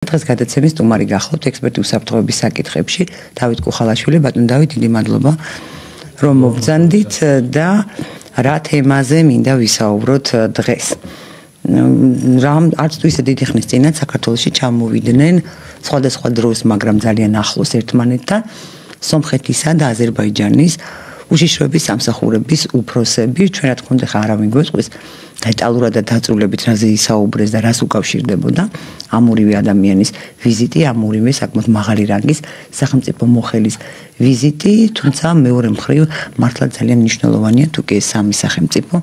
დღეს გადაცემის სტუმარი გახლავთ ექსპერტი უსაფრთხოების საკითხებში დავით კუხალაშვილი. ბატონ დავით, დიდი მადლობა რომ მოგზანდით და რა თემაზე მინდა ვისაუბროთ დღეს. არც თუ ისე დიდი ხნის წინათ საქართველოში ჩამოვიდნენ სხვადასხვა დროს, მაგრამ ძალიან ახლოს ერთმანეთთან სომხეთისა და აზერბაიჯანის უშიშროების სამსახურების უფროსები. ჩვენ რა თქმა უნდა ხა არავინ გვესყვის დეტალურად და დაწვრილებით რაზე ისაუბრეს და რას უკავშირდებოდა ამ ორივე ადამიანის ვიზიტი, ამ ორივე საკმაოდ მაღალი რანგის სახელმწიფო მოხელის ვიზიტი, თუმცა მეორე მხრივ მართლა ძალიან მნიშვნელოვანია თუ კი ეს სამი სახელმწიფო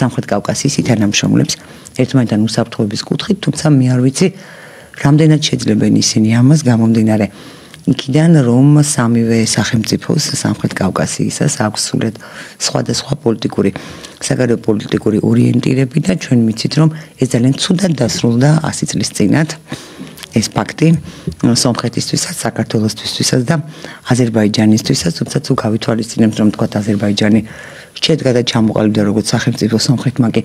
სამხრეთ კავკასიის ითანამშრომლებს ერთმანეთთან უსაფრთხოების კუთხით, თუმცა მე არ ვიცი რამდენად შეძლებენ ისინი ამას გამომდინარე იქიდან რომ სამივე სახელმწიფოს სამხრეთ კავკასიისას აქვს სულად სხვადასხვა პოლიტიკური საგარეო პოლიტიკური ორიენტირები და ჩვენ ვიცით რომ ეს ძალიან ცუდად დასრულდა 100 წლის წინათ ეს ფაქტი სომხეთისთვისაც, საქართველოსთვისაც და აზერბაიჯანისთვისაც, თუმცა თუ გავითვალისწინებთ რომ თქვა აზერბაიჯანი შედგა და ჩამოყალიბდა როგორც სახელმწიფო, სომხეთმა კი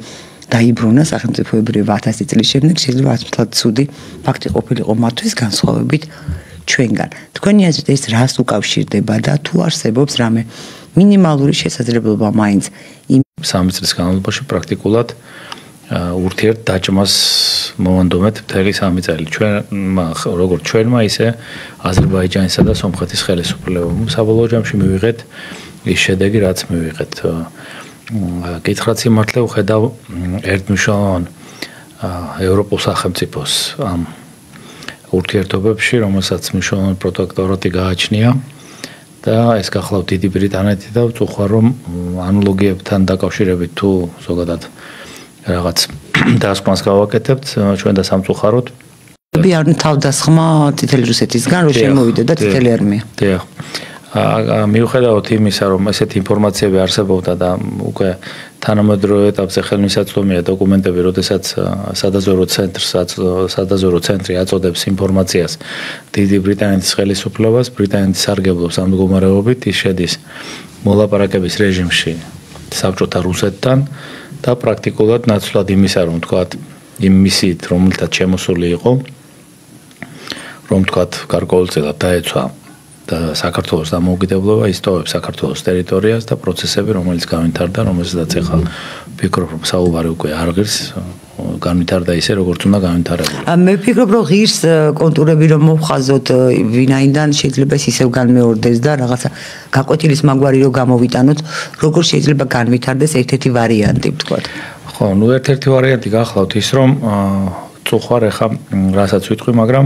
დაიბრუნა სახელმწიფოებრივ 1000 წლის შემდეგ, შეიძლება მართლაც ცუდი ფაქტი ყოფილიყო მათთვის განსხვავებით ჩვენგან. თქვენი აზრით ეს რას უკავშირდება და თუ არსებობს რამე მინიმალური შესაძლებლობა მაინც იმ 3 წლის განმავლობაში პრაქტიკულად ურთიერთ დაჭმას მოვანდომეთ მთელი 3 წელი. ჩვენ როგორც ჩვენმა ისე აზერბაიჯანისა და სომხეთის ხელისუფლებამ საბოლოო ჯამში მივიღეთ ის შედეგი, რაც მივიღეთ. კითხრაც იმართლე ვხედავ ერთმნიშვნელოვან ევროპულ სახელმწიფოს ამ ურთიერთობებში, რომელსაც მნიშვნელოვანი პროტექტორატი გააჩნია და ეს გახლავთ დიდი ბრიტანეთი და ვწუხარ რომ ანალოგიებთან დაკავშირებით თუ ზოგადად რაღაც დასკვნას გავაკეთებთ ჩვენ და სამწუხაროდ არ თავდასხმა წითელი რუსეთისგან რომ შემოვიდა და წითელი არმია. დიახ. მიუხედავად იმისა, რომ ესეთი ინფორმაციები არსებობდა და უკვე თანამედროვე ეტაპზე ხელმისაწვდომია დოკუმენტები, როდესაც სადაზვერვო ცენტრი აწოდებს ინფორმაციას დიდი ბრიტანეთის ხელისუფლებას, ბრიტანეთის სარგებლობს ამ მდგომარეობით, ის შედის მოლაპარაკების რეჟიმში საბჭოთა რუსეთთან და პრაქტიკულად ნაცვლად იმისა, რომ თქვათ იმ მისიით, რომელთაც შემოსული იყო, რომ თქვათ გარკვეულწილად დაეცვა და საქართველოს დამოუკიდებლობა ისტოვებს საქართველოს ტერიტორიას და პროცესები, რომელიც განვითარდა, რომელსაც ახლა ვფიქრობ, რომ საუბარი უკვე არ ღირს, განვითარდა ისე, როგორც უნდა განვითარებოდა. მე ვფიქრობ, რომ ღირს კონტურები რომ მოვხაზოთ, ვინაიდან შეიძლება ისევ განმეორდეს და რაღაცა გაკვეთილის მაგვარი რომ გამოვიტანოთ, როგორ შეიძლება განვითარდეს ერთ-ერთი ვარიანტი, ვთქვათ. ხო, ერთ-ერთი ვარიანტი გახლავთ ის, რომ წუხარ ახლა რასაც ვიტყვი, მაგრამ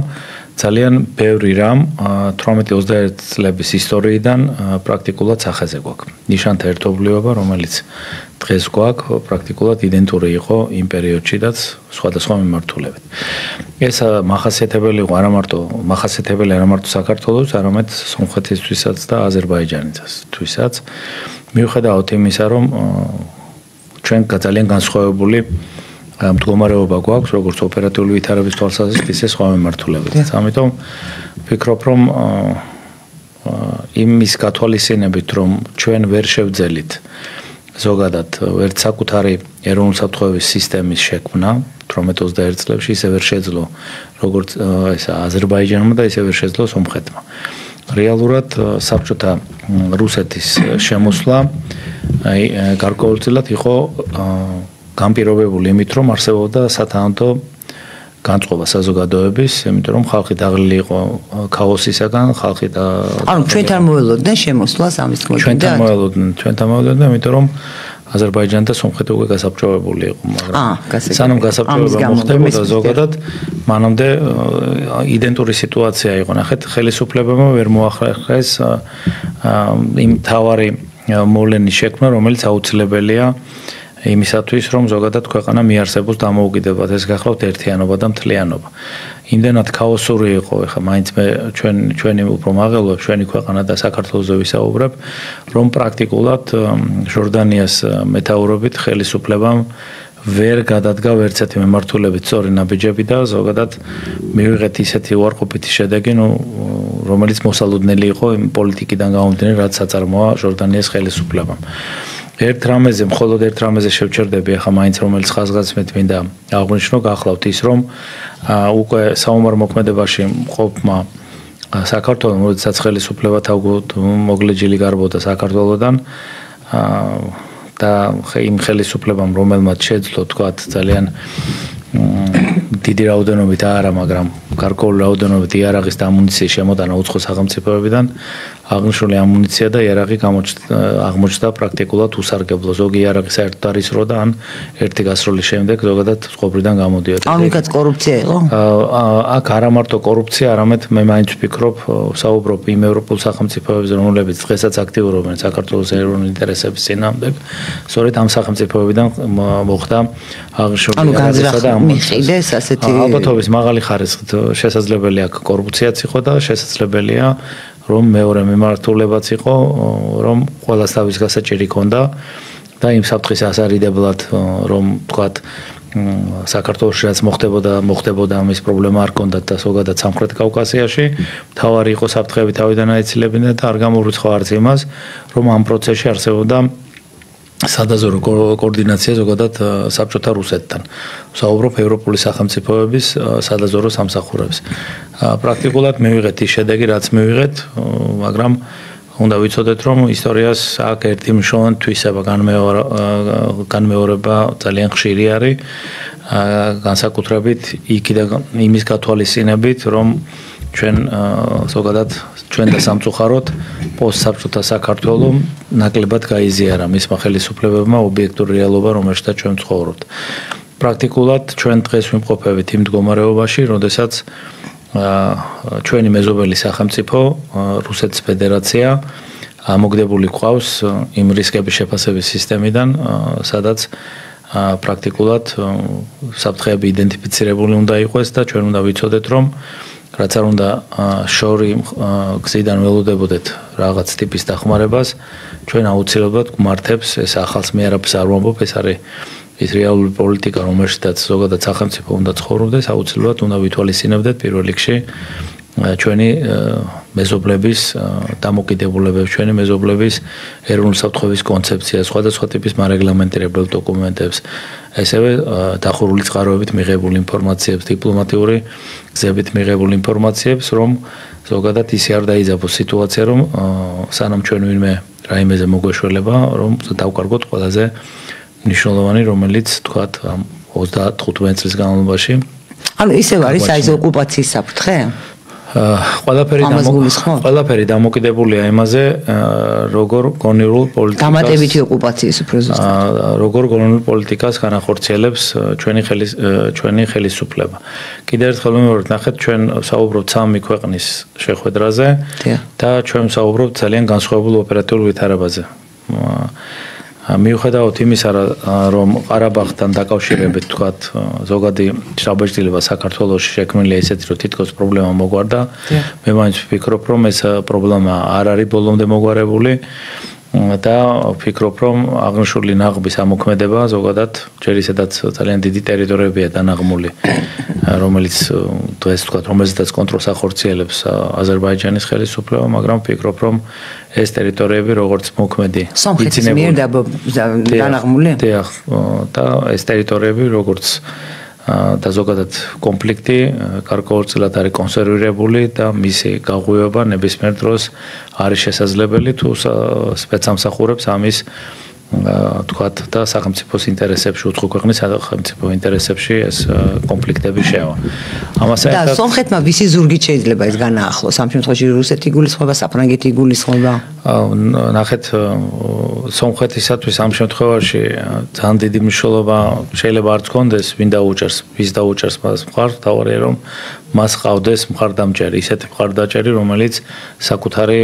ძალიან ბევრი რამ 18-21 წლების ისტორიიდან პრაქტიკულად სახეზე გვაქვს. ნიშანთა ერთობლიობა, რომელიც დღეს გვაქვს, პრაქტიკულად იდენტური იყო იმ პერიოდშიდაც სხვადასხვა მიმართულებით. ეს მახასიათებელი იყო არა მარტო საქართველოს, არამედ სომხეთისთვისაც და აზერბაიჯანისთვისაც. მიუხედავად იმისა, რომ ჩვენ ძალიან განსხვავებული მდგომარეობა გვაქვს, როგორც ოპერატიული ვითარების თვალსაზრისით, ისე სხვა მიმართულებით. ამიტომ ვფიქრობ, რომ იმის გათვალისწინებით, რომ ჩვენ ვერ შევძელით ზოგადად ერთ საკუთარი ეროვნული საფრთხოების სისტემის შექმნა 18-21 წლებში, ისე ვერ შეძლო როგორც ეს აზერბაიჯანმა და ისე ვერ შეძლო სომხეთმა. რეალურად საბჭოთა რუსეთის შემოსვლა გარკვეულწილად იყო განპირობებული იმით, რომ არსებობდა სათანადო განწყობა საზოგადოების, იმიტომ რომ ხალხი დაღლილი იყო ქაოსისაგან, ხალხი და ანუ ჩვენთან მოელოდნენ შემოსვლას ამის თქმით. ჩვენთან მოელოდნენ, იმიტომ რომ აზერბაიჯანი და სომხეთი უკვე გასაბჭოებული იყო, მაგრამ სანამ გასაბჭოება მოხდებოდა ზოგადად, მანამდე იდენტური სიტუაცია იყო. ნახეთ, ხელისუფლებამ ვერ მოახერხეს იმ თავარი მოვლენის შექმნა, რომელიც აუცილებელია იმისათვის, რომ ზოგადად ქვეყანა მიარსებოს დამოუკიდებლად, ეს გახლავთ ერთიანობა და მთლიანობა. იმდენად ქაოსური იყო, ეხლა მაინც ჩვენი უფრო მაღელვeb, ჩვენი ქვეყანა და საქართველოზე ვისაუბრებ, რომ პრაქტიკულად ჟორდანიას მეთაურობით ხელისუფლებამ ვერ გადადგა ვერცერთი მიმართულებით სწორი ნაბიჯები და ზოგადად მივიღეთ ისეთი უარყოფითი შედეგი, რომელიც მოსალოდნელი იყო იმ პოლიტიკიდან გამომდინარე, რაც აწარმოა ჟორდანიას ხელისუფლებამ. ერთ რამეზე, მხოლოდ ერთ რამეზე შევჩერდები, ახლა მაინც რომელიც ხაზგასმით მინდა აღვნიშნო, გახლავთ ის, რომ უკვე საომარ მოქმედებაში მყოფმა საქართველოს, როდესაც ხელისუფლება მოგლეჯილი გარბოდა საქართველოსთან და იმ ხელისუფლებამ, რომელმაც შეძლო თქვათ ძალიან დიდი რაოდენობით არა, მაგრამ გარკვეული რაოდენობით იარაღის და ამუნიციის შემოტანა უცხო სახელმწიფოებიდან აღნიშნული ამუნიცია და იარაღი აღმოჩნდა პრაქტიკულად უსარგებლო. ზოგი იარაღი საერთოდ არის რო და ან ერთი გასროლის შემდეგ ზოგადად წყობრიდან გამოდიოდა. ანუ იქაც კორუფცია იყო? აქ არა მარტო კორუფცია, არამედ მე მაინც ვფიქრობ, საუბრობ იმ ევროპულ სახელმწიფოებზე, რომლებიც დღესაც აქტიურობენ საქართველოს ეროვნული ინტერესების წინააღმდეგ. სწორედ ამ სახელმწიფოებიდან მოხდა აღნიშნული იარაღისა და მიყიდეს ასეთი ალბათობის მაღალი ხარისხით შესაძლებელია კორუფციაც იყო და შესაძლებელია რომ მეორე მიმართულებაც იყო, რომ ყველას თავის გასაჭირი ჰქონდა და იმ საფრთხის ასარიდებლად, რომ თქვათ საქართველოში რაც მოხდებოდა ამის პრობლემა არ ჰქონდათ და ზოგადად სამხრეთ კავკასიაში, თავარი იყო საფრთხეები თავიდან აეცილებინათ და არ გამოურიცხა არც იმას, რომ ამ პროცესში არსებობდა სადაზორო კოორდინაცია ზოგადად საბჭოთა რუსეთთან. საუბრობ ევროპული სახელმწიფოების სადაზორო სამსახურებს. პრაქტიკულად მივიღეთ ის შედეგი, რაც მივიღეთ, მაგრამ უნდა ვიცოდეთ, რომ ისტორიას აქ ერთი მნიშვნელოვანი თვისება განმეორება ძალიან ხშირი არის, განსაკუთრებით იქიდან იმის გათვალისწინებით, რომ ჩვენ ზოგადად ჩვენ და სამწუხაროდ პოსტსაბჭოთა საქართველოს ნაკლებად გაიზიარა მისმა ხელისუფლებებმა ობიექტური რეალობა, რომელშიც ჩვენ ცხოვრობთ. პრაქტიკულად ჩვენ დღეს ვიმყოფებით იმ მდგომარეობაში, როდესაც ჩვენი მეზობელი სახელმწიფო რუსეთის ფედერაცია ამოგდებული ყავს იმ რისკების შეფასების სისტემიდან, სადაც პრაქტიკულად საფრთხეები იდენტიფიცირებული უნდა იყოს და ჩვენ უნდა ვიცოდეთ, რომ რაც არ უნდა შორი გზიდან ველოდებოდეთ რაღაც ტიპის დახმარებას, ჩვენ აუცილებლად გვმართებს ეს ახალს მე არაფერს არ ვამბობ, ეს არის ის რეალური პოლიტიკა, რომელშიც ზოგადად სახელმწიფო უნდა ცხოვრობდეს, აუცილებლად უნდა ვითვალისწინებდეთ პირველ რიგში ჩვენი მეზობლების დამოკიდებულებებს, ჩვენი მეზობლების ეროვნული საფრთხეების კონცეფცია, სხვადასხვა ტიპის მარეგლამენტირებელ დოკუმენტებს, ესევე დახურული წყაროებით მიღებული ინფორმაციებს, დიპლომატიური გზებით მიღებული ინფორმაციებს, რომ ზოგადად ისე არ დაიძაბოს სიტუაცია, რომ სანამ ჩვენ ვინმე რაიმეზე მოგვეშველება, რომ დავკარგოთ ყველაზე მნიშვნელოვანი, რომელიც თქვათ 35 წლის განმავლობაში. ანუ ისევ არის აი ეს ოკუპაციის საფრთხე? ყველაფერი დამოკიდებულია იმაზე, როგორ გონივრულ პოლიტიკას დამატებითი ოკუპაციის უფრო ზუსტად. როგორ გონივრულ პოლიტიკას განახორციელებს ჩვენი ხელისუფლება. კიდევ ერთხელ ვიმეორებ, ჩვენ საუბრობთ სამი ქვეყნის შეხვედრაზე და ჩვენ საუბრობთ ძალიან განსხვავებულ ოპერატიულ ვითარებაზე. მიუხედავად იმისა, რომ ყარაბაღთან დაკავშირებით თქვათ ზოგადი შთაბეჭდილება საქართველოში შექმნილია ისეთი, რომ თითქოს პრობლემა მოგვარდა, მე მაინც ვფიქრობ, რომ ეს პრობლემა არ არის ბოლომდე მოგვარებული და ვფიქრობ, რომ აღნიშნული ნაღმის ამოქმედება ზოგადად ჯერ ისედაც ძალიან დიდი ტერიტორიებია დანაღმული, რომელიც დღეს თქვათ, რომელზეც კონტროლს ახორციელებს აზერბაიჯანის ხელისუფლება, მაგრამ ვფიქრობ, რომ ეს ტერიტორიები როგორც მოქმედი სომხეთის მიერ დანაღმული? დიახ, და ეს ტერიტორიები როგორც და ზოგადად კონფლიქტი გარკვეულწილად არის კონსერვირებული და მისი გაღვივება ნებისმიერ დროს არის შესაძლებელი თუ სპეცსამსახურებს ამის თქვათ და სახელმწიფოს ინტერესებში, უცხო ქვეყნის სახელმწიფო ინტერესებში ეს კონფლიქტები შევა. ამასთან და სომხეთმა ვისი ზურგით შეიძლება ეს განაახლოს? ამ შემთხვევაში რუსეთი გულისხმობა, საფრანგეთი გულისხმობა? ნახეთ, სომხეთისათვის ამ შემთხვევაში ძალიან დიდი მნიშვნელობა შეიძლება არ გქონდეს, ვინ დაუჭერს, ვის დაუჭერს მას მხარს, თავარია რომ მას ყავდეს მხარდამჭერი, ისეთი მხარდაჭერი, რომელიც საკუთარი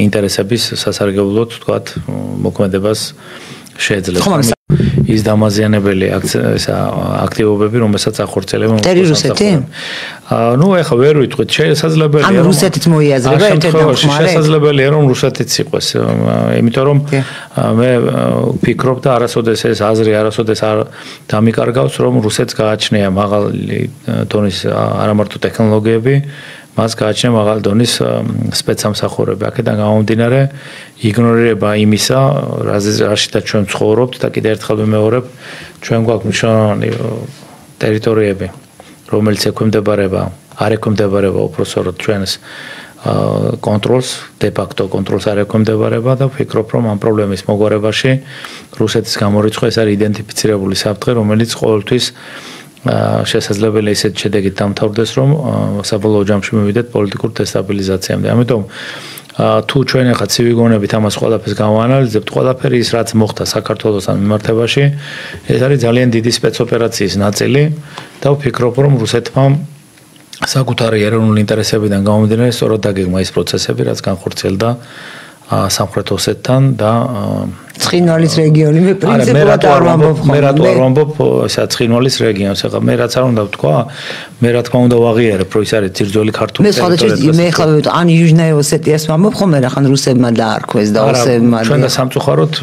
ინტერესების სასარგებლოდ თქვათ მოქმედებას შეეძლებს. ის დამაზიანებელი აქტივობები, რომელსაც ახორციელებენ რუსეთი? ნუ ეხლა ვერ ვიტყვით, შესაძლებელია რომ რუსეთიც მოიაზრება ერთ-ერთ დამხმარე. შესაძლებელია რომ რუსეთიც იყოს, იმიტომ რომ მე ვფიქრობ და არასოდეს ეს აზრი არასოდეს არ დამიკარგავს, რომ რუსეთს გააჩნია მაღალი დონის არამარტო ტექნოლოგიები, მას გააჩნია მაღალი დონის სპეცსამსახურები. აქედან გამომდინარე, იგნორირება იმისა, რაშიც ჩვენ ცხოვრობთ და კიდევ ერთხელ ვიმეორებ, ჩვენ გვაქვს მნიშვნელოვანი ტერიტორიები, რომელიც ექვემდებარება, არ ექვემდებარება უпроსოროდ ჩვენს კონტროლს, de facto კონტროლს არ ექვემდებარება და ვფიქრობ, რომ ამ პრობლემის მოგვარებაში რუსეთის გამორიცხვა ეს არის იდენტიფიცირებული საფრთხე, რომელიც ყოველთვის შესაძლებელი ისეთ შედეგით დამთავრდეს, რომ საბოლოო ჯამში მივიდეთ პოლიტიკურ დესტაბილიზაციამდე. ამიტომ თუ ჩვენ ახლა ცივი გონებით ამას ყველაფერს გავაანალიზებთ, ყველაფერი ის რაც მოხდა საქართველოსთან მიმართებაში, ეს არის ძალიან დიდი სპეცოპერაციის ნაწილი და ვფიქრობ, რომ რუსეთმა საკუთარი ეროვნული ინტერესებიდან გამომდინარე სწორად დაგეგმა ის პროცესები, რაც განხორციელდა სამხრეთ ოსეთთან და ცხინვალის რეგიონი მე პრინციპულად არ ვამბობ მე რატო არ ვამბობ ესა ცხინვალის რეგიონს ახლა მე რაც არ უნდა ვთქვა მე რა თქმა უნდა ვაღიარებ რომ ის არის ძირძველი ქართული ტერიტორია მე ხა ან იუჟნაი ოსეტიას ვამბობ ხოლმე რა ხან რუსებმა დაარქვეს და ოსებმა ჩვენ და სამწუხაროდ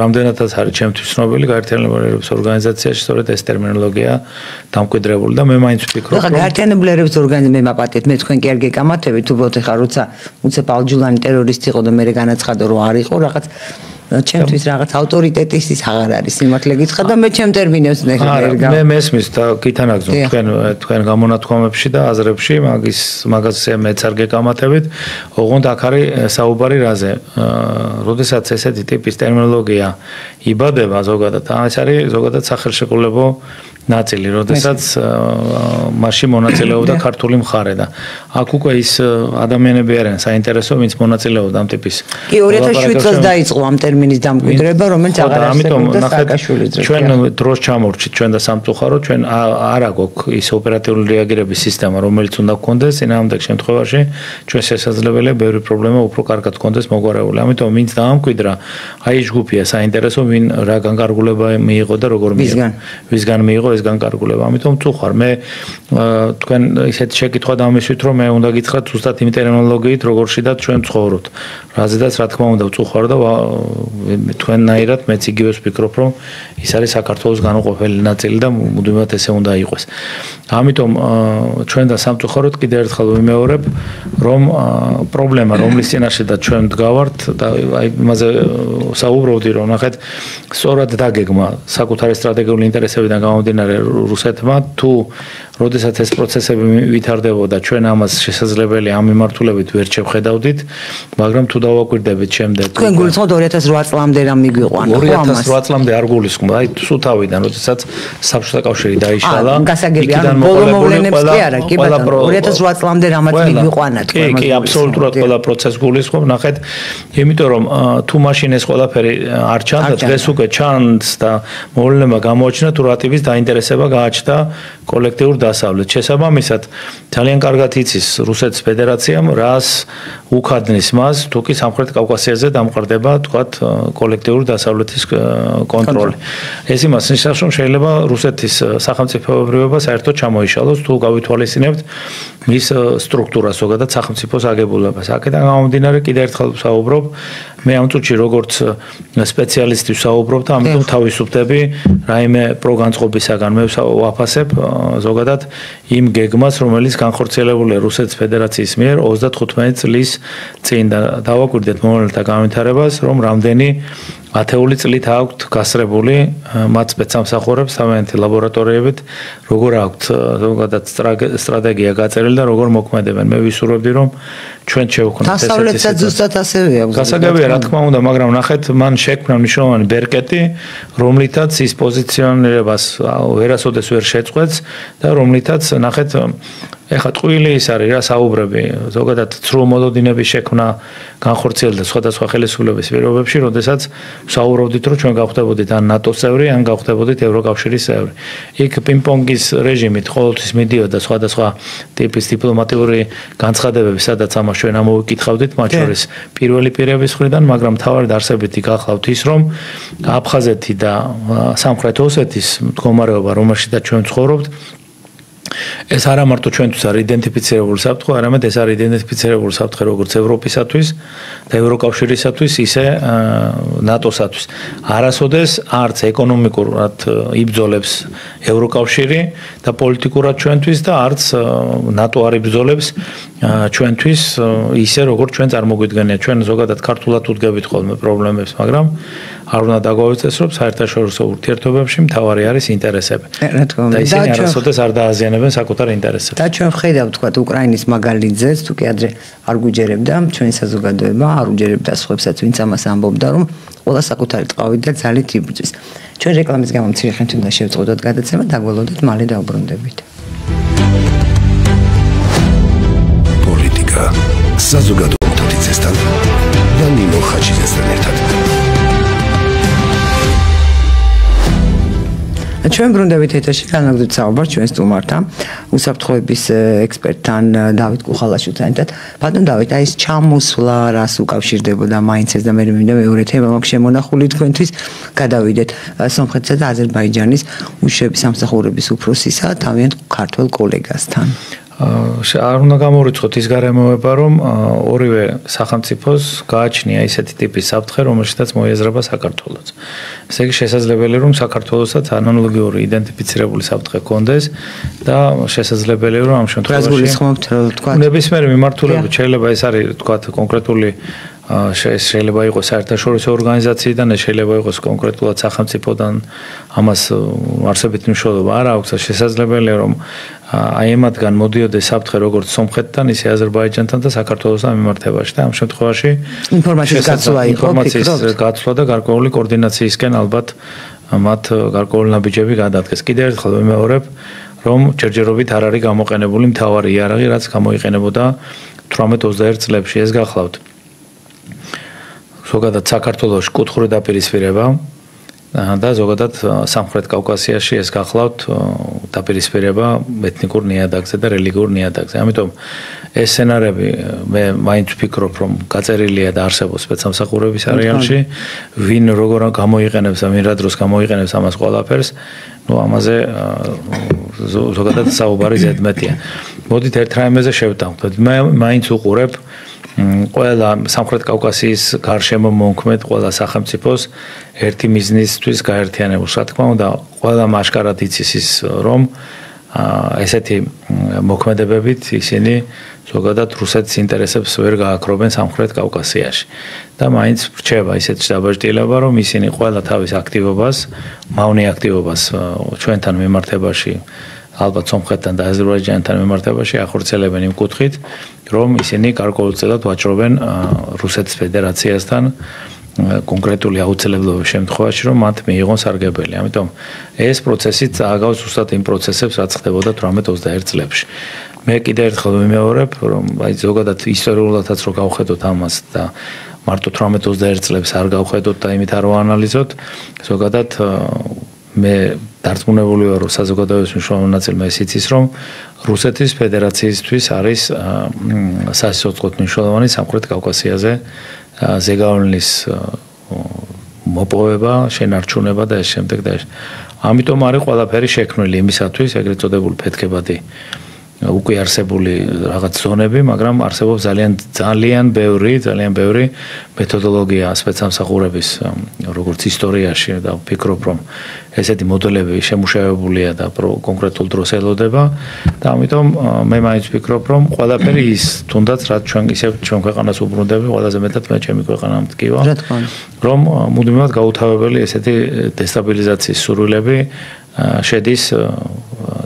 რამდენადაც არის ჩემთვის ცნობილი გაერთიანებულ ერების ორგანიზაციაში სწორედ ეს ტერმინოლოგია დამკვიდრებული და მე მაინც ვფიქრობ რომ გაერთიანებულ ერების ორგანიზაცია მე მაპატეთ მე თქვენ კი არ გეკამათებით უბრალოდ ხა როცა უცებ ალჯულანი ტერორისტი იყო და მე განაცხადა რომ არ იყო რაღაც ჩემთვის რაღაც ავტორიტეტის ის აღარ არის სიმართლე გითხრა და მე ჩემ ტერმინებს ნახე მე მესმის და გითანაგზნობ თქვენ გამონათქვამებში და აზრებში მაგას მეც არ გეკამათებით ოღონდ აქ არის საუბარი რაზე როდესაც ესეთი ტიპის ტერმინოლოგია იბადება ზოგადად ეს არის ზოგადად სახელშეკრულებო ნაწილი, როდესაც მასში მონაწილეობდა ქართული მხარე და აქ უკვე ის ადამიანები არიან საინტერესო, ვინც მონაწილეობდა ამ ტიპის. კი 2007 წელს დაიწყო ამ ტერმინის დამკვიდრება, რომელიც აღარ არსებობდა სააკაშვილის დროს. ჩვენ დროს ჩამორჩით ჩვენ და სამწუხაროდ ჩვენ არ აქვს ის ოპერატიული რეაგირების სისტემა, რომელიც უნდა გქონდეს წინააღმდეგ შემთხვევაში, ჩვენ შესაძლებელია ბევრი პრობლემა უფრო კარგად გქონდეს მოგვარებული. ამიტომ ვინც დაამკვიდრა, აი ეს ჯგუფია საინტერესო, ვინ რა განკარგულება მიიღო და როგორ მიიღო. ვისგან მიიღო ეს განკარგულება. ამიტომ წუხარ მე თქვენ ისეთ შეკითხვა დამისვით რომ მე უნდა გითხრათ ზუსტად იმ ტერმინოლოგიით როგორ შედათ ჩვენ ცხოვრობთ. რაზედაც რა თქმა უნდა წუხარ და თქვენნაირად მეც იგივეს ვფიქრობ რომ ის არის საქართველოს განუყოფელი ნაწილი და მუდმივად ესე უნდა იყოს. ამიტომ ჩვენ და სამწუხაროდ კიდევ ერთხელ ვიმეორებ რომ პრობლემა რომლის წინაშედაც ჩვენ დგავართ და აი იმაზე საუბრობდი რომ ნახეთ სწორად დაგეგმა საკუთარი სტრატეგიული ინტერესებიდან გამომდინარე რუსეთმა თუ როდესაც ეს პროცესები ვითარდებოდა ჩვენ ამას შესაძლებელი ამ მიმართულებით ვერ შევხედავდით მაგრამ თუ დავაკვირდებით შემდეგ თქვენ გულისხმობთ 2008 წლამდე რა მიგვიყვანა 2008 წლამდე არ გულისხმობ აი სულ თავიდან როდესაც საბჭოთა კავშირი დაიშალა იქიდან ბოლო მოვლენებს კი არა კი ბატონო 2008 წლამდე რამაც მიგვიყვანა თქვენ კი აბსოლუტურად ყველა პროცესს გულისხმობ ნახეთ იმიტომ რომ თუ მაშინ ეს ყველაფერი არ ჩანდა დღეს უკვე ჩანს და მოვლენა გამოაჩინა თუ რა ტიპის დაინტერესება გააჩნდა კოლექტიურ დასავლეთ შესაბამისად ძალიან კარგად იცის რუსეთის ფედერაციამ რას უქადნის მას თუ კი სამხრეთ კავკასიაზე დამყარდება თქვათ კოლექტიურ დასავლეთის კონტროლი ეს იმას ნიშნავს რომ შეიძლება რუსეთის სახელმწიფოებრიობა საერთოდ ჩამოიშალოს თუ გავითვალისწინებთ მის სტრუქტურას ზოგადად სახელმწიფოს აგებულებას აქედან გამომდინარე კიდევ ერთხელ ვსაუბრობ მე ამ წუთში როგორც სპეციალისტი ვსაუბრობ და ამიტომ თავისუფლდები რაიმე პროგანწყობისაგან მე ვაფასებ ზოგადად იმ გეგმას რომელიც განხორციელებულია რუსეთის ფედერაციის მიერ 35 წლის წინ და დავაკვირდეთ მომავალთა განვითარებას რომ რამდენი ათეული წლით აქვთ გასრებული მათ სპეცსამსახურებს თავიანთი ლაბორატორიებით როგორ აქვთ ზოგადად სტრატეგია გაწერილი და როგორ მოქმედებენ მე ვისურვებდი რომ ჩვენ შევქონოთ ესეთი დასავლეთსაც ზუსტად ასევეა გასაგებია რა თქმა უნდა მაგრამ ნახეთ მან შექმნა მნიშვნელოვანი ბერკეტი რომლითაც ის პოზიციონირებას ვერასოდეს ვერ შეწყვეტს და რომლითაც ნახეთ ეხა ტყუილი ის არის რა საუბრები ზოგადად ცრუ მოლოდინების შექმნა განხორციელდა სხვადასხვა ხელისუფლების პირობებში როდესაც საუბრობდით რომ ჩვენ გავხდებოდით ან ნატოს წევრი ან გავხდებოდით ევროკავშირის წევრი იქ პინგ-პონგის რეჟიმით ყოველთვის მიდიოდა სხვადასხვა ტიპის დიპლომატიური განცხადებები სადაც ამას ჩვენ ამოვიკითხავდით მათ შორის პირველი პირების მხრიდან მაგრამ თავად არსებითი გახლავთ ის რომ აფხაზეთი და სამხრეთ ოსეთის მდგომარეობა რომელშიც ჩვენ ცხოვრობთ ეს არა მარტო ჩვენთვის არის იდენტიფიცირებული საფრთხე, არამედ ეს არის იდენტიფიცირებული საფრთხე როგორც ევროპისათვის და ევროკავშირისათვის, ისე ნატოსათვის. არასოდეს არც ეკონომიკურად იბრძოლებს ევროკავშირი და პოლიტიკურად ჩვენთვის და არც ნატო არ იბრძოლებს ჩვენთვის ისე როგორც ჩვენ წარმოგვიდგენია. ჩვენ ზოგადად ქართულად უდგებით ხოლმე პრობლემებს, მაგრამ არ უნდა დაგვავიწყდეს, რომ საერთაშორისო ურთიერთობებში მთავარი არის ინტერესები. და ისინი არასოდეს არ დააზიანებენ საკუთარ ინტერესებს. და ჩვენ ვხედავთ თქვა უკრაინის მაგალითზეც, თუ კი ადრე არ გვიჯერებდა ჩვენი საზოგადოება, არ უჯერებდა სხვებსაც, ვინც ამას ამბობდა, რომ ყველა საკუთარი ტყავით და ძალით იბრძვის. ჩვენ რეკლამის გამო მცირე ხანით უნდა შევწყვეტოთ გადაცემა, დაგველოდოთ, მალე დავბრუნდებით. პოლიტიკა საზოგადო თვითცესთან და ნინო ხაჩიძესთან ერთად. ჩვენ ბრუნდებით ეთერში განაგრძობთ საუბარს ჩვენ სტუმართან, უსაფრთხოების ექსპერტთან დავით კუხალაშვილთან ერთად. ბატონ დავით, აი ეს ჩამოსვლა რას უკავშირდებოდა მაინც ეს და მე მინდა მეორე თემა მაქვს შემონახული თქვენთვის. გადავიდეთ სომხეთსა და აზერბაიჯანის უშუალო სამსახურების უფროსისა თავიანთ ქართველ კოლეგასთან. არ უნდა გამორიცხოთ ის გარემოება, რომ ორივე სახელმწიფოს გააჩნია ისეთი ტიპის საფრთხე, რომელშიც მოიაზრება საქართველოც. ესე იგი შესაძლებელია, რომ საქართველოსაც ანალოგიური იდენტიფიცირებული საფრთხე ჰქონდეს და შესაძლებელია, რომ ამ შემთხვევაში ნებისმიერი მიმართულებით შეიძლება ეს არის თქვა კონკრეტული შეიძლება იყოს საერთაშორისო ორგანიზაციიდან, შეიძლება იყოს კონკრეტულად სახელმწიფოდან, ამას არსებით მნიშვნელობა არ აქვს. შესაძლებელია, რომ აი ამათგან მოდიოდეს საფრთხე როგორც სომხეთთან, ისე აზერბაიჯანთან და საქართველოსთან მიმართებაში და ამ შემთხვევაში ინფორმაციის გაცვლა და გარკვეული კოორდინაციისკენ ალბათ მათ გარკვეული ნაბიჯები გადადგეს. კიდევ ერთხელ ვიმეორებ, რომ ჯერჯერობით არ არის გამოყენებული მთავარი იარაღი, რაც გამოიყენებოდა 18-21 წლებში. ეს გახლავთ ზოგადად საქართველოში კუთხური დაპირისპირება და ზოგადად სამხრეთ კავკასიაში ეს გახლავთ დაპირისპირება ეთნიკურ ნიადაგზე და რელიგიურ ნიადაგზე. ამიტომ ეს სცენარები მე მაინც ვფიქრობ, რომ გაწერილია და არსებობს სპეცსამსახურების არეალში, ვინ როგორ გამოიყენებს და ვინ რა დროს გამოიყენებს ამას ყველაფერს, ну ამაზე ზოგადად საუბარი ზედმეტია. მოდით ერთ რაიმეზე შევტანხმდეთ. მე მაინც უყურებ ყველა სამხრეთ კავკასიის გარშემო მომქმედ ყველა სახელმწიფოს ერთი მიზნისთვის გაერთიანებულს. რა თქმა უნდა, ყველა მასშტაბად იცის ის, რომ ესეთი მოქმედებებით ისინი ზოგადად რუსეთის ინტერესებს ვერ გააქრობენ სამხრეთ კავკასიაში. და მაინც რჩება ისეთი დაბაჟდილება, რომ ისინი ყველა თავის აქტივობას, მავნე აქტივობას ჩვენთან მიმართებაში ალბათ სომხეთთან და აზერბაიჯანთან მიმართებაში ახორციელებენ იმ კუთხით, რომ ისინი გარკვეულწილად ვაჭრობენ რუსეთის ფედერაციასთან კონკრეტული აუცილებლობის შემთხვევაში, რომ მათ მიიღონ სარგებელი. ამიტომ ეს პროცესი წააგავს ზუსტად იმ პროცესებს, რაც ხდებოდა 18-21 წლებში. მე კიდევ ერთხელ ვიმეორებ, რომ აი ზოგადად ისტორიულადაც რო გავხედოთ ამას და მარტო 18-21 წლებს არ გავხედოთ და იმით არ ვაანალიზოთ, ზოგადად მე დარწმუნებული ვარ, რომ საზოგადოების მნიშვნელოვანი ნაწილი ეს იცის, რომ რუსეთის ფედერაციისთვის არის სასიცოცხლოდ მნიშვნელოვანი სამხრეთ კავკასიაზე ზეგავლენის მოპოვება, შენარჩუნება და ეს შემდეგ და ეს. ამიტომ არის ყველაფერი შექმნილი იმისათვის, ეგრეთ წოდებული ფეთქებადი უკვე არსებული რაღაც ზონები, მაგრამ არსებობს ძალიან ბევრი მეთოდოლოგია სპეცსამსახურების როგორც ისტორიაში და ვფიქრობ, რომ ესეთი მოდელები შემუშავებულია და კონკრეტულ დროს ელოდება და ამიტომ მე მაინც ვფიქრობ, რომ ყველაფერი ის თუნდაც რაც ჩვენ ისევ ჩვენ ქვეყანას უბრუნდები, ყველაზე მეტად მე ჩემი ქვეყანა მткиვა, რომ მუდმივად გაუთავებელი ესეთი დესტაბილიზაციის სურვილები შედის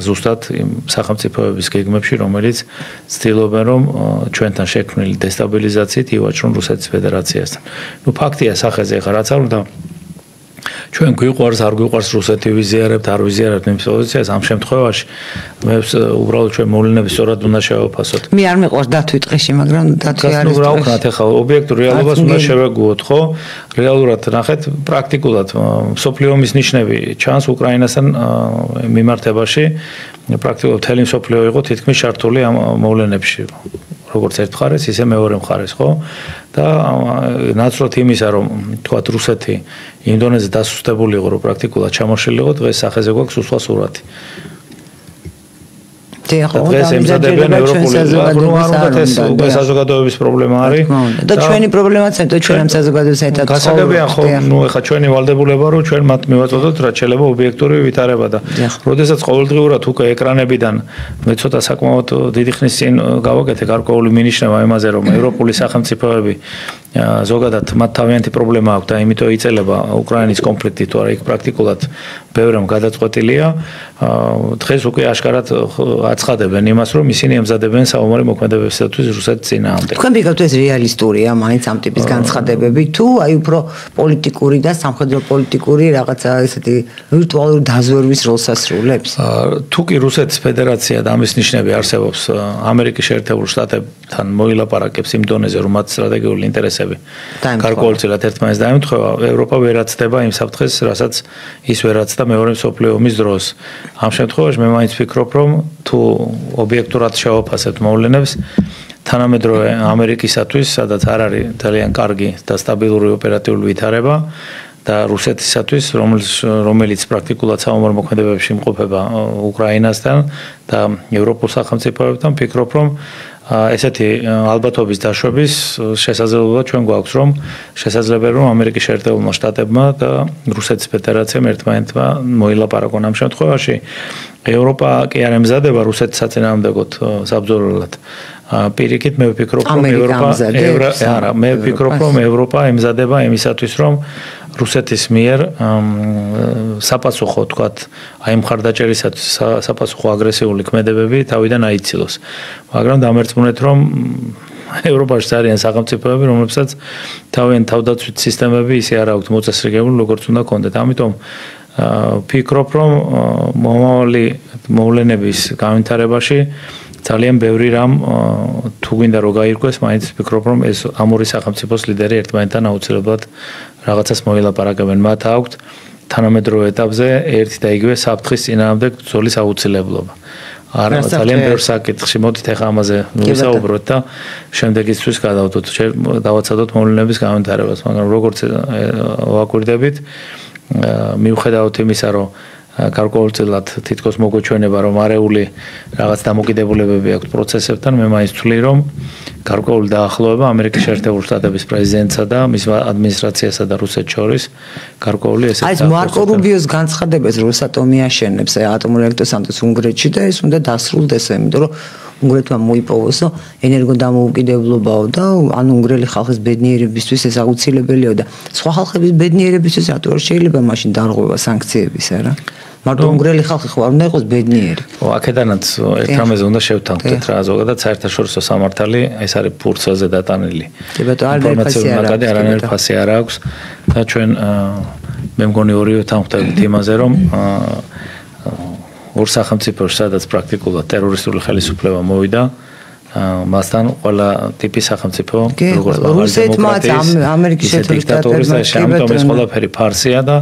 ზუსტად იმ სახელმწიფოების გეგმებში, რომელიც ცდილობენ, რომ ჩვენთან შექმნილი დესტაბილიზაციით ივაჭრონ რუსეთის ფედერაციასთან. ნუ ფაქტია სახეზე ხა რაც არ უნდა ჩვენ გვიყვარს, არ გვიყვარს რუსეთი ვიზიარებთ, არ ვიზიარებთ იმ პოზიციას, ამ შემთხვევაში მე უბრალოდ ჩვენ მოვლენები სწორად უნდა შევაფასოთ. მე არ მიყვარს დათვი ტყეში, მაგრამ დათვი არის. ნუ რა ვქნათ ახლა ობიექტურ რეალობას უნდა შევეგუოთ, ხო? რეალურად ნახეთ, პრაქტიკულად მსოფლიო ომის ნიშნები ჩანს უკრაინასთან მიმართებაში. პრაქტიკულად მთელი მსოფლიო იყო თითქმის ჩართული ამ მოვლენებში. როგორც ერთ მხარეს, ისე მეორე მხარეს, ხო? და ნაცვლად იმისა, რომ თქვათ რუსეთი იმ დონეზე დასუსტებული იყო, რომ პრაქტიკულად ჩამოშლილი იყო, დღეს სახეზე გვაქვს უსვლა სურათი. დღეს ემზადებიან ევროპული საზოგადოების პრობლემა არის და ჩვენი პრობლემაც არის ჩვენ ამ საზოგადოებას ერთად გასაგებია ხო ეხა ჩვენი ვალდებულება რომ ჩვენ მათ მივაწოდოთ რაც შეიძლება ობიექტური ვითარება და როდესაც ყოველდღიურად უკვე ეკრანებიდან მე ცოტა საკმაოდ დიდი ხნის წინ გავაკეთე გარკვეული მინიშნება იმაზე რომ ევროპული სახელმწიფოები ზოგადად მათ თავიანთი პრობლემა აქვს და იმიტომ იწელება უკრაინის კონფლიქტი თუ არა იქ პრაქტიკულად ბევრამ გადაწყვეტილია დღეს უკვე აშკარად აცხადებენ იმას რომ ისინი ემზადებიან საომარი მოქმედებებისათვის რუსეთის წინააღმდეგ. თქვენ ვიგავთ ეს რეალისტურია მაინც ამ ტიპის განცხადებები თუ აი უფრო პოლიტიკური და სამხედრო პოლიტიკური რაღაცა ესეთი ვირტუალური დაზვერვის როლს ასრულებს? თუ კი რუსეთის ფედერაცია და ამის ნიშნები არსებობს ამერიკის შეერთებულ შტატებთან მოილაპარაკებს იმ დონეზე რომ მათ სტრატეგიული ინტერესები გარკვეულწილად ერთმანეთს დაემთხვევა ევროპა ვერაცდება იმ საფრთხეს რასაც ის ვერაცდა მეორე მსოფლიო ომის დროს. ამ შემთხვევაში მე მაინც ვფიქრობ რომ თუ ობიექტურად შევაფასებთ მოვლენებს თანამედროვე ამერიკისათვის სადაც არ არის ძალიან კარგი და სტაბილური ოპერატიული ვითარება და რუსეთისათვის რომელიც პრაქტიკულად საომარ მოქმედებებში იმყოფება უკრაინასთან და ევროპულ სახელმწიფოებთან ვფიქრობ რომ ესეთი ალბათობის დაშვების შესაძლებლობა ჩვენ გვაქვს რომ შესაძლებელია რომ ამერიკის შეერთებულმა შტატებმა და რუსეთის ფედერაციამ ერთმანეთმა მოილაპარაკონ ამ შემთხვევაში ევროპა კი არ ემზადება რუსეთის საწინააღმდეგოდ საბრძოლველად პირიქით მე ვფიქრობ რომ ევროპა ემზადება იმისათვის რომ რუსეთის მიერ საპასუხო თქვათ აი მხარდაჭერისათვის საპასუხო აგრესიული ქმედებები თავიდან აიცილოს მაგრამ დამერწმუნეთ რომ ევროპაში არიან სახელმწიფოები რომლებსაც თავიანთი თავდაცვით სისტემები ისე არ აქვთ მოწესრიგებული როგორც უნდა კონდეთ ამიტომ ვფიქრობ რომ მომავალი მოვლენების განვითარებაში ძალიან ბევრი რამ თუ გვინდა რომ გაირკვეს მაინც ვფიქრობ რომ ეს ამ ორი სახელმწიფოს ლიდერი ერთმანეთთან აუცილებლად რაღაცას მოილაპარაკებენ მათ აქვთ თანამედროვე ეტაპზე ერთი და იგივე საფრთხის წინააღმდეგ ბრძოლის აუცილებლობა არა ძალიან ბევრ საკითხში მოდით ახლა ამაზე ვისაუბროთ და შემდეგისთვის დავაცადოთ მოვლენების განვითარებას მაგრამ როგორც ვაკვირდებით მიუხედავად იმისა რომ გარკვეულწილად თითქოს მოგოჩვენება რომ არეული რაღაც დამოკიდებულებები აქვს პროცესებთან მე მაინც ვთვლი რომ გარკვეული დაახლოება ამერიკის შეერთებულ შტატების პრეზიდენტსა და მის ადმინისტრაციასა და რუსეთს შორის გარკვეული ესეთი აი მარკო რუბიოს განცხადებას როსატომი აშენებს ატომურ ელექტროსანტოს უნგრეთში და ეს უნდა დასრულდეს იმიტომ რომ უნგრეთმა მოიპოვოსო ენერგოდამოუკიდებლობაო და ან უნგრელი ხალხის ბედნიერებისთვის ეს აუცილებელია და სხვა ხალხების ბედნიერებისთვის რატო არ შეიძლება მაშინ დარღვევა სანქციების არა მარტო უნგრელი ხალხი ხო არ უნდა იყოს ბედნიერი აქედანაც ერთ რამეზე უნდა შევთანხმდეთ რა ზოგადად საერთაშორისო სამართალი ეს არის ფურცელზე დატანილი კი ბატონო არანაირი ფასი არ აქვს და ჩვენ მე მგონი ორივე თანხმდებით имаზე რომ ორ სახელმწიფოში სადაც პრაქტიკულად ტერორისტული ხელისუფლება მოვიდა მასთან ყველა ტიპის სახელმწიფო როგორც რუსეთმაც ამერიკის შეერთებული შტატებმა ამიტომ ეს ყველაფერი ფარსია და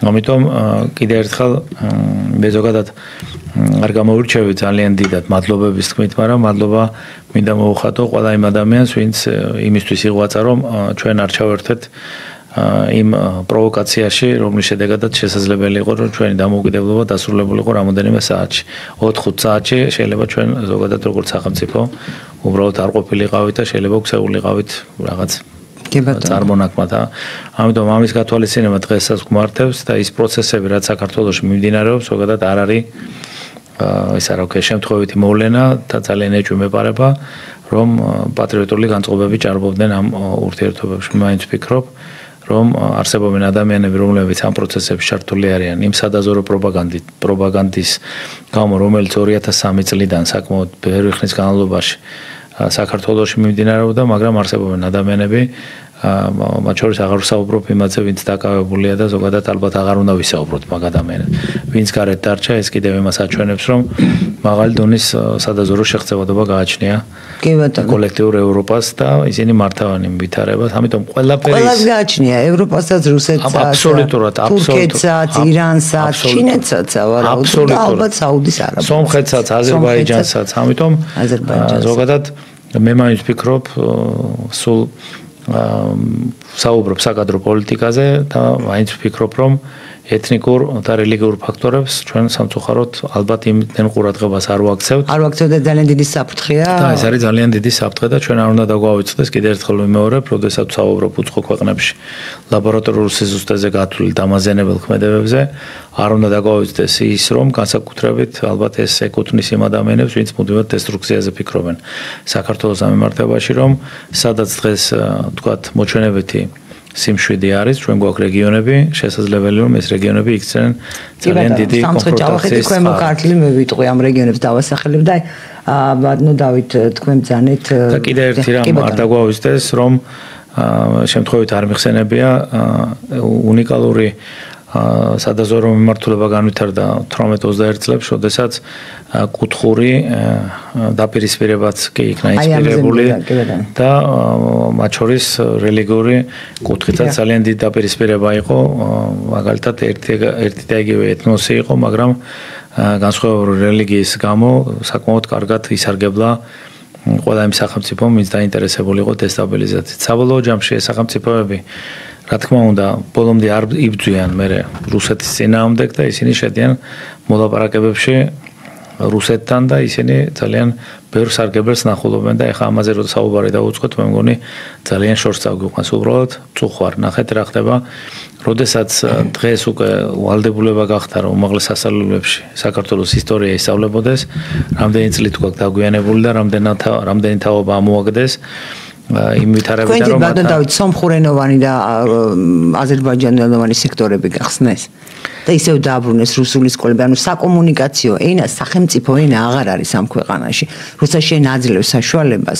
ამიტომ კიდევ ერთხელ მე ზოგადად არ გამოვირჩევი ძალიან დიდად მადლობების თქმით მაგრამ მადლობა მინდა მოუხატო ყველა იმ ადამიანს ვინც იმისთვის იღვაწა რომ ჩვენ არ ჩავერთეთ იმ პროვოკაციაში, რომლის შედეგადაც შესაძლებელი იყო, რომ ჩვენი დამოუკიდებლობა დასრულებულიყო რამოდენიმე საათში. 4-5 საათში შეიძლება ჩვენ ზოგადად როგორც სახელმწიფო უბრალოდ არ ყოფილიყავით და შეიძლება გვქცეულიყავით რაღაც წარმონაქმად. ამიტომ ამის გათვალისწინება დღესაც გვმართებს და ის პროცესები, რაც საქართველოში მიმდინარეობს, ზოგადად არ არის ეს არა უკვე შემთხვევითი მოვლენა და ძალიან ეჭვი მეპარება, რომ პატრიოტული განწყობები ჭარბობდნენ ამ ურთიერთობებში. მაინც ვფიქრობ რომ არსებობენ ადამიანები, რომლებიც ამ პროცესებში ჩართული არიან, იმ სადაზორო პროპაგანდის გამო, რომელიც 2003 წლიდან საკმაოდ ბევრი ხნის განმავლობაში საქართველოში მიმდინარეობდა, მაგრამ არსებობენ ადამიანები, მათ შორის აღარ ვსაუბრობ იმაზე, ვინც დაკავებულია და ზოგადად ალბათ აღარ უნდა ვისაუბროთ მაგ ადამიანებს. ვინც გარეთ დარჩა, ეს კიდევ იმას აჩვენებს, რომ მაღალი დონის სადაზორო შეღწევადობა გააჩნია კოლექტიურ ევროპას და ისინი მართავენ იმ ვითარებას. ამიტომ ყველას გააჩნია ევროპასაც, რუსეთსაც, თურქეთსაც, ირანსაც, ჩინეთსაც, ალბათ საუდის არაბეთსაც, სომხეთსაც, აზერბაიჯანსაც. ამიტომ ზოგადად მე მაინც ვფიქრობ საუბრობ საკადრო პოლიტიკაზე და მაინც ვფიქრობ რომ ეთნიკურ და რელიგიურ ფაქტორებს ჩვენ სამწუხაროდ ალბათ იმდენ ყურადღებას არ ვაქცევთ. არ ვაქცევთ და ძალიან დიდი საფრთხეა. და ეს არის ძალიან დიდი საფრთხე და ჩვენ არ უნდა დაგვავიწყდეს კიდევ ერთხელ ვიმეორებ, როდესაც ვსაუბრობ უცხო ქვეყნებში ლაბორატორიულ სიზუსტეზე გათვლილ დამაზიანებელ ქმედებებზე, არ უნდა დაგვავიწყდეს ის, რომ განსაკუთრებით ალბათ ეს ეკუთვნის იმ ადამიანებს, ვინც მუდმივად დესტრუქციაზე ფიქრობენ საქართველოს ამემართებაში, რომ სადაც დღეს თქვათ მოჩვენებითი სიმშვიდე არის, ჩვენ გვაქვს რეგიონები, შესაძლებელი რომ ეს რეგიონები იქცნენ ძალიან დიდი კონფრონტაციის. ქვემო ქართლი მე ვიტყვი ამ რეგიონებს დავასახელებ და ბატონო დავით თქვენ ბძანეთ და კიდე ერთი რამ არ დაგვავიწყდეს, რომ შემთხვევით არ მიხსენებია უნიკალური სადაზვერო მიმართულება განვითარდა 18-21 წლებში, როდესაც კუთხური დაპირისპირებაც კი იქნა ინსპირირებული და მათ შორის რელიგიური კუთხითაც ძალიან დიდი დაპირისპირება იყო, მაგალითად ერთი და იგივე ეთნოსი იყო, მაგრამ განსხვავებული რელიგიის გამო საკმაოდ კარგად ისარგებლა ყველა იმ სახელმწიფომ, ვინც დაინტერესებული იყო დესტაბილიზაციით. საბოლოო ჯამში ეს სახელმწიფოები რა თქმა უნდა, ბოლომდე არ იბრძვიან მერე რუსეთის წინააღმდეგ და ისინი შედიან მოლაპარაკებებში რუსეთთან და ისინი ძალიან ბევრ სარგებელს ნახულობენ და ეხლა ამაზე რო საუბარი დაუწყოთ, მე მგონი ძალიან შორს წავგვიყვანს უბრალოდ წუხვარ. ნახეთ რა ხდება, როდესაც დღეს უკვე ვალდებულება გახდა რომ უმაღლეს სასწავლებლებში საქართველოს ისტორია ისწავლებოდეს, რამდენი წლით გვაქვს დაგვიანებული და რამდენი თაობა ამოაგდეს იმ ვითარებიდან რომ ბატონ დავით სომხურენოვანი და აზერბაიჯანელოვანი სექტორები გახსნეს და ისევ დააბრუნეს რუსული სკოლები, ანუ საკომუნიკაციო ენა, სახელმწიფო ენა აღარ არის ამ ქვეყანაში. როცა შენ აძლევს საშუალებას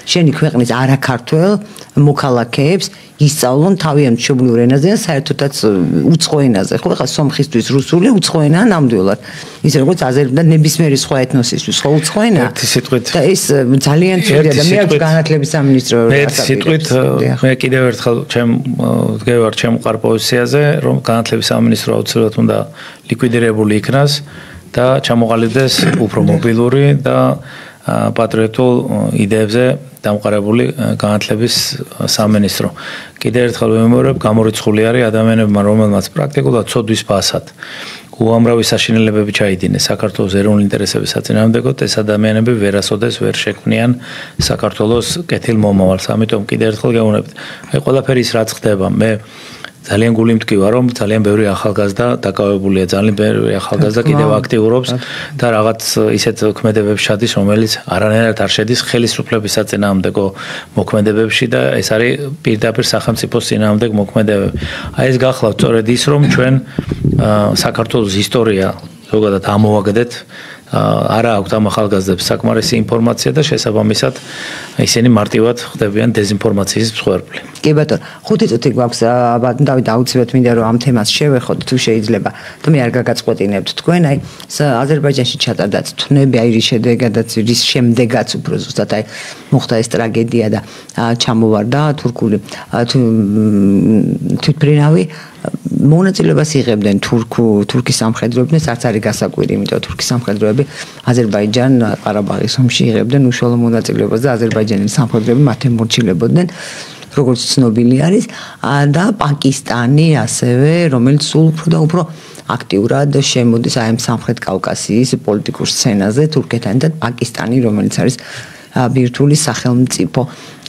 შენი ქვეყნის არაქართველ მოქალაქეებს ისწავლონ თავიანთ მშობლიურ ენაზე და საერთოდაც უცხო ენაზე. ხო, ხა სომხისთვის რუსული უცხო ენაა ნამდვილად. ის როგორც და ნებისმიერი სხვა ეთნოსისთვის ხო უცხო ენაა. ერთი სიტყვით და ეს ძალიან ცუდია და მე აქვს განათლების სამინისტრო ერთი სიტყვით მე კიდევ ერთხელ ვდგევარ ჩემ მყარ პოზიციაზე, რომ განათლების სამინისტრო აუცილებლად უნდა ლიკვიდირებული იქნას და ჩამოყალიბდეს უფრო მობილური და პატრიოტულ იდეებზე დამყარებული განათლების სამინისტრო. კიდევ ერთხელ ვიმეორებ, გამორიცხული არის ადამიანებმა, რომელმაც პრაქტიკულად ცოდვის ფასად უამრავი საშინელებები ჩაიდინეს საქართველოს ეროვნული ინტერესების საწინააღმდეგოდ, ეს ადამიანები ვერასოდეს ვერ შექმნიან საქართველოს კეთილ მომავალს. ამიტომ კიდევ ერთხელ გეუბნებით, აი ყველაფერი ის რაც ხდება, მე ძალიან გული მტკივა, რომ ძალიან ბევრი ახალგაზრდა დაკავებულია, ძალიან ბევრი ახალგაზრდა კიდევ აქტიურობს და რაღაც ისეთ ქმედებებში ჩადის, რომელიც არანაირად არ შედის ხელისუფლების საწინააღმდეგო მოქმედებებში და ეს არის პირდაპირ სახელმწიფოს წინააღმდეგ მოქმედებები. აი ეს გახლავთ სწორედ ის, რომ ჩვენ საქართველოს ისტორია ზოგადად ამოვაგდეთ, არა აქვთ ამ ახალგაზრდებს საკმარისი ინფორმაცია და შესაბამისად ისინი მარტივად ხდებიან დეзинფორმაციის მსხვერპლი. კი ბატონო, 5 წუთი გვაქვს, ბატონ დავით, აუცილებლად მინდა რომ ამ თემას შევეხოთ, თუ შეიძლება. თუ მე არ გაგაწყვეტინებთ თქვენ, აი აზერბაიჯანში ჩატარდა თვნები, აი რის შედეგადაც, რის შემდეგაც უფრო ზუსტად აი მოხდა ეს ტრაგედია და ჩამოვარდა თურქული თვითმფრინავი მონაწილეობას იღებდნენ თურქის სამხედროებთან, არც არის გასაკვირი, იმიტომ თურქის სამხედროები აზერბაიჯან ყარაბაღის ომში იღებდნენ უშუალო მონაწილეობას და აზერბაიჯანის სამხედროები მათ ემორჩილებოდნენ, როგორც ცნობილი არის, და პაკისტანი ასევე, რომელიც სულ უფრო და უფრო აქტიურად შემოდის აი ამ სამხრეთ კავკასიის პოლიტიკურ სცენაზე თურქეთთან და პაკისტანი, რომელიც არის ბირთვული სახელმწიფო.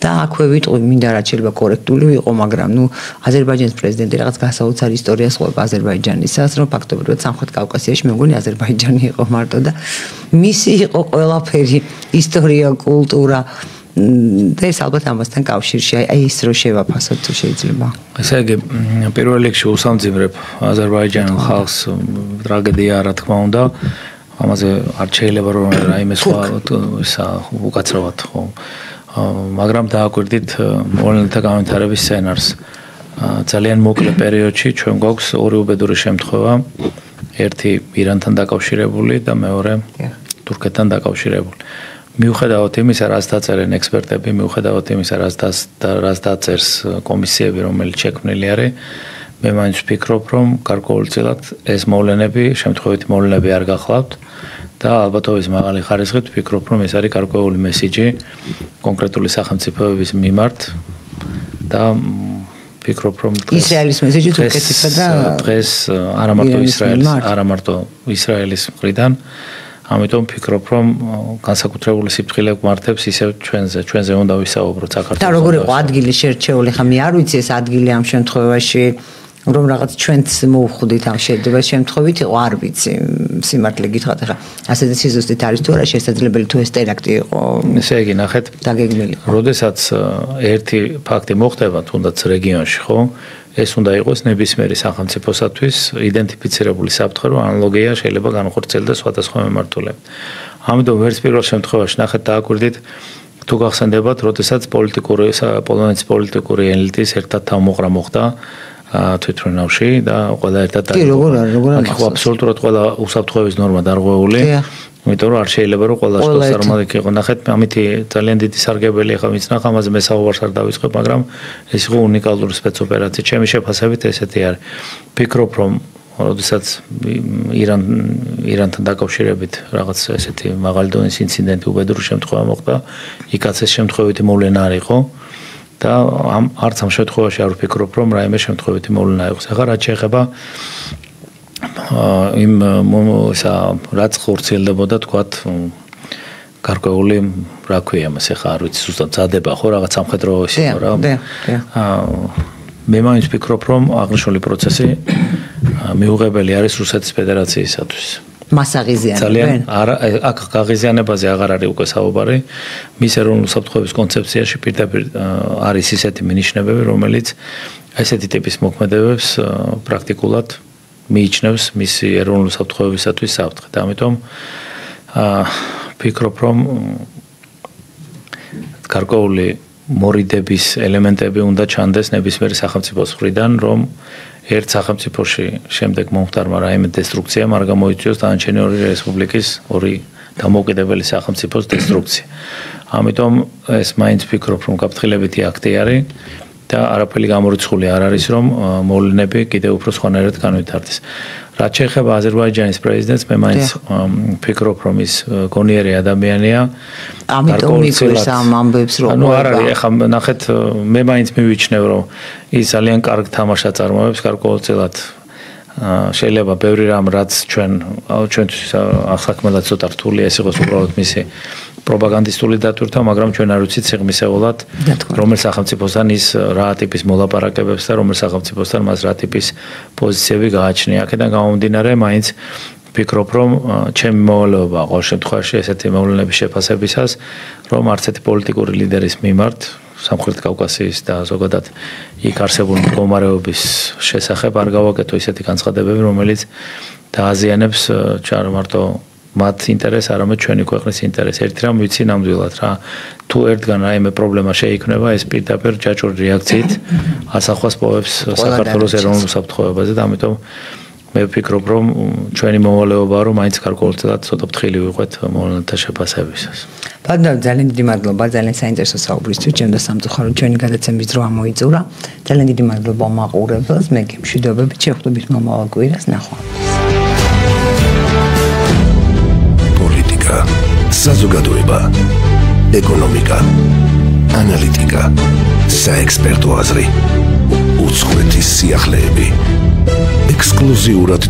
და აქვე ვიტყვი, მინდა რაც შეიძლება კორექტული ვიყო, მაგრამ ნუ აზერბაიჯანის პრეზიდენტი რაღაც გასაოცარ ისტორიას ყვება აზერბაიჯანისას, რომ ფაქტობრივად სამხრეთ კავკასიაში მე მგონი აზერბაიჯანი იყო მარტო და მისი იყო ყველაფერი, ისტორია, კულტურა და ეს ალბათ ამასთან კავშირში აი ის რო შევაფასოთ თუ შეიძლება. ესე იგი, პირველ რიგში უსამძიმრებ აზერბაიჯანელ ხალხს, ტრაგედია რა თქმა უნდა, ამაზე არ შეიძლება რომ რაიმე სხვა ისა უკაცრავად ხო. მაგრამ დააკვირდით მოვლენათა განვითარების სცენარს. ძალიან მოკლე პერიოდში ჩვენ გვაქვს ორი უბედური შემთხვევა, ერთი ირანთან დაკავშირებული და მეორე თურქეთთან დაკავშირებული. მიუხედავად იმისა, რაც დაწერენ ექსპერტები, მიუხედავად იმისა, რაც დაწერს კომისიები, რომელიც შექმნილი არის, მე მაინც ვფიქრობ, რომ გარკვეულწილად ეს მოვლენები, შემთხვევითი მოვლენები არ გახლავთ და ალბათობის მაღალი ხარისხით ვფიქრობ, რომ ეს არის გარკვეული მესიჯი კონკრეტული სახელმწიფოების მიმართ და ფიქრობ რომ ისრაელის მესიჯი თურქეთისა და დღეს არა მარტო ისრაელის მხრიდან ამიტომ ფიქრობ რომ განსაკუთრებული სიფრთხილე გვმართებს ისევ ჩვენზე უნდა ვისაუბროთ საქართველოს და როგორ იყო ადგილი შერჩეული ხა მე არ ვიცი ეს ადგილი ამ შემთხვევაში რომ რაღაც ჩვენც მოვხვდით ამ შედეგის შემთხვევით იყო არ ვიცი სიმართლე გითხრათ ხა ასეთი სიზუსტით არის თუ არა შესაძლებელი თუ ეს ტერაქტი იყო ესე იგი ნახეთ დაგეგმილი როდესაც ერთი ფაქტი მოხდება თუნდაც რეგიონში ხო ეს უნდა იყოს ნებისმიერი სახელმწიფოსათვის იდენტიფიცირებული საფრთხე რომ ანალოგია შეიძლება განხორციელდეს სხვადასხვა მიმართულებით ამიტომ ვერც პირველ შემთხვევაში ნახეთ დააკვირდით თუ გახსენდებათ როდესაც პოლონეთის პოლიტიკური ელიტის ერთად თავმოყრა მოხდა თვითმფრინავში და ყველა ერთად როგორ აბსოლუტურად ყველა უსაფრთხოების ნორმა დარღვეული იმიტომ რომ არ შეიძლება რომ ყველა შეხოს წარმოგეკი იყო ნახეთ ამითი ძალიან დიდი სარგებელი ხა ვიცნახ ამაზე მე საუბარს არ დავიწყებ მაგრამ ეს იყო უნიკალური სპეცოპერაცია ჩემი შეფასებით ესეთი არის ფიქრობ რომ როდესაც ირანთან დაკავშირებით რაღაც ესეთი მაღალი დონის ინციდენტი უბედური შემთხვევა მოხდა იქაც ეს შემთხვევითი მოვლენა არ იყო და არც ამ შემთხვევაში არ ვფიქრობ რომ რაიმე შემთხვევითი მოვლენა იყოს ახლა რაც შეეხება იმ რაც ხორციელდებოდა თქვათ გარკვეული რა ქვია მას ახლა არ ვიცი ზუსტად წადება ხო რაღაც სამხედრო ის იყო რა მე მაინც ვფიქრობ რომ აღნიშნული პროცესი მიუღებელი არის რუსეთის ფედერაციისათვის მასაღიზიანებენ აქ გაღიზიანებაზე აღარ არის უკვე საუბარი მის ეროვნულ საფრთხეების კონცეფციაში პირდაპირ არის ისეთი მინიშნებები რომელიც ესეთი ტიპის მოქმედებებს პრაქტიკულად მიიჩნევს მისი ეროვნული საფრთხეებისათვის საფრთხედ ამიტომ ვფიქრობ რომ გარკვეული მორიდების ელემენტები უნდა ჩანდეს ნებისმიერი სახელმწიფოს მხრიდან რომ ერთ სახელმწიფოში შემდეგ მომხდარმა რაიმე დესტრუქცია არ გამოიწვიოს დანარჩენი ორი რესპუბლიკის ორი დამოუკიდებელი სახელმწიფოს დესტრუქცია. ამიტომ ეს მაინც ვფიქრობ რომ გაფრთხილებითი აქტი არის და არაფერი გამორიცხული არ არის რომ მოვლენები კიდევ უფრო სხვანაირად განვითარდეს. რაც შეეხება აზერბაიჯანის პრეზიდენტს მე მაინც ვფიქრობ რომ ის გონიერი ადამიანია. ამიტომ მიკრის ამ ამბებს რომ ანუ არ არის ეხლა ნახეთ მე მაინც მივიჩნევ რომ ის ძალიან კარგ თამაშს აწარმოებს გარკვეულწილად შეიძლება ბევრი რამ რაც ჩვენთვის ახსაქმელად ცოტა რთულია ეს იყოს უბრალოდ მისი პროპაგანდისტული დატვირთვა მაგრამ ჩვენ არ ვიცით სიღრმისეულად რომელ სახელმწიფოსთან ის რა ტიპის მოლაპარაკებებს და რომელ სახელმწიფოსთან მას რა ტიპის პოზიციები გააჩნია აქედან გამომდინარე მაინც ვფიქრობ რომ ჩემი მოვალეობა ყოველ შემთხვევაში ესეთი მოვლენების შეფასებისას რომ არც ერთი პოლიტიკური ლიდერის მიმართ სამხრეთ კავკასიის და ზოგადად იქ არსებული მდგომარეობის შესახებ არ გავაკეთო ისეთი განცხადებები რომელიც დააზიანებს არ მარტო მათ ინტერესს არამედ ჩვენი ქვეყნის ინტერესს ერთი რამ ვიცი ნამდვილად რა თუ ერთგან რაიმე პრობლემა შეიქმნება ეს პირდაპირ ჯაჭვური რეაქციით ასახვას პოვებს საქართველოს ეროვნულ საფრთხეებაზე და ამიტომ მე ვფიქრობ რომ ჩვენი მოვალეობაა რომ მაინც გარკვეულწილად ცოტა ფრთხილი ვიყვეთ მოვლენათა შეფასებისას. ბატონო ძალიან დიდი მადლობა ძალიან საინტერესო საუბრისთვის ჩემ და სამწუხაროდ ჩვენი გადაცემის დრო ამოიწურა ძალიან დიდი მადლობა მაყურებელს მე გემშვიდობებით შევხვდებით მომავალ კვირას ნახვამდის. პოლიტიკა, საზოგადოება, ეკონომიკა, ანალიტიკა, საექსპერტო აზრი, უცხოეთის სიახლეები, ექსკლუზიურად